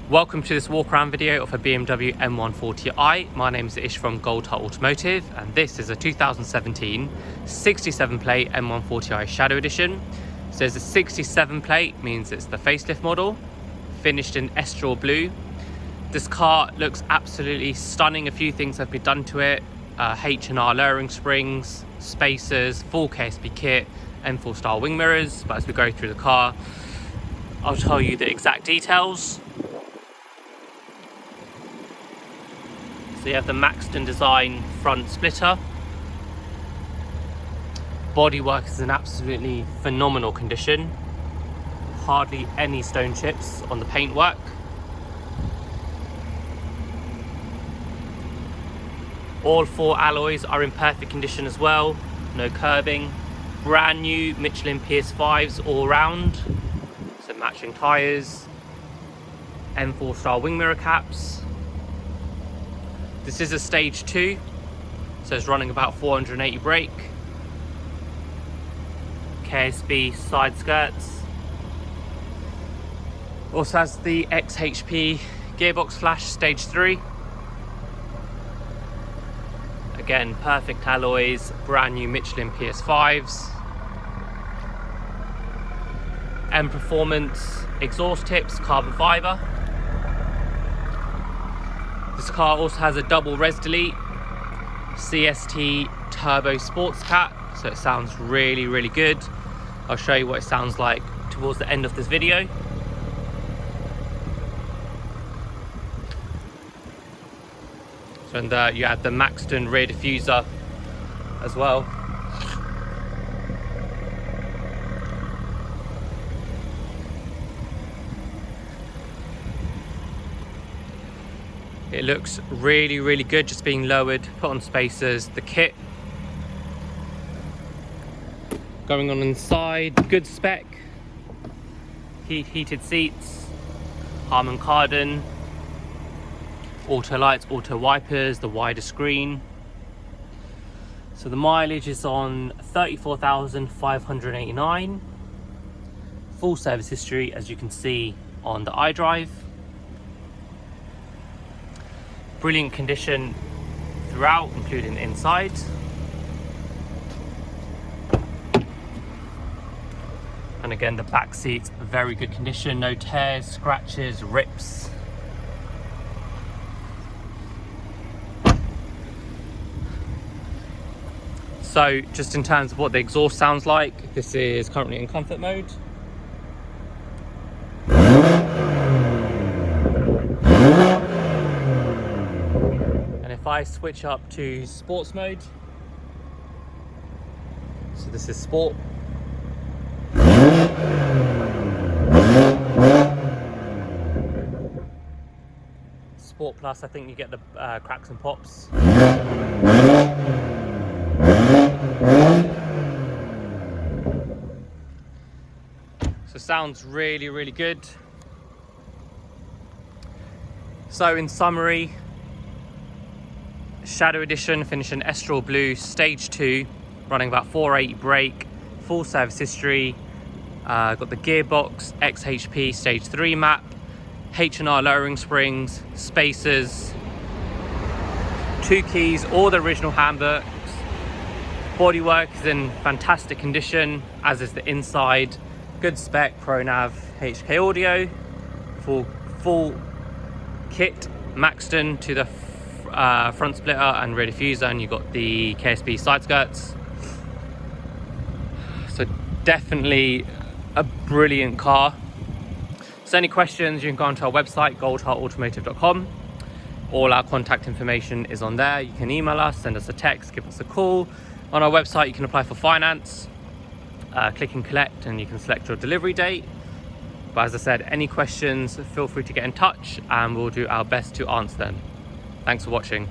Welcome to this walk around video of a BMW M140i. My name is Ish from Gold Heart Automotive, and this is a 2017 67 plate M140i Shadow Edition. So there's a 67 plate, means it's the facelift model, finished in Estrel blue. This car looks absolutely stunning. A few things have been done to it. H&R lowering springs, spacers, full KSP kit, M4 style wing mirrors. But as we go through the car, I'll tell you the exact details. So you have the Maxton design front splitter. Bodywork is in absolutely phenomenal condition. Hardly any stone chips on the paintwork. All four alloys are in perfect condition as well, no curbing. Brand new Michelin PS5s all round, so matching tyres, M4 style wing mirror caps. This is a stage 2, so it's running about 480 brake. KSB side skirts. Also has the XHP gearbox flash stage 3. Again, perfect alloys, brand new Michelin PS5s. M Performance exhaust tips, carbon fibre. This car also has a double res delete CST turbo sports cat, so it sounds really good. I'll show you what it sounds like towards the end of this video. And you have the Maxton rear diffuser as well. It looks really good, just being lowered, put on spacers. The kit going on inside, good spec. Heated seats, Harman Kardon. Auto lights, auto wipers, the wider screen. So the mileage is on 34,589. Full service history, as you can see on the iDrive. Brilliant condition throughout, including inside. And again, the back seats, very good condition, no tears, scratches, rips. So just in terms of what the exhaust sounds like, this is currently in comfort mode. And if I switch up to sports mode, so this is sport. Sport Plus, I think you get the cracks and pops. So sounds really good. So in summary, Shadow Edition, finishing Estrel blue, stage 2, running about 480 brake, full service history. Got the gearbox, XHP stage 3 map, H&R lowering springs, spacers, 2 keys, all the original handbooks. Bodywork is in fantastic condition, as is the inside. Good spec, ProNav HK audio, full kit, Maxton to the front splitter and rear diffuser, and you've got the KSB side skirts. So definitely a brilliant car. So any questions, you can go onto our website, goldheartautomotive.com. All our contact information is on there. You can email us, send us a text, give us a call. On our website, you can apply for finance, click and collect, and you can select your delivery date. But as I said, any questions, feel free to get in touch and we'll do our best to answer them. Thanks for watching.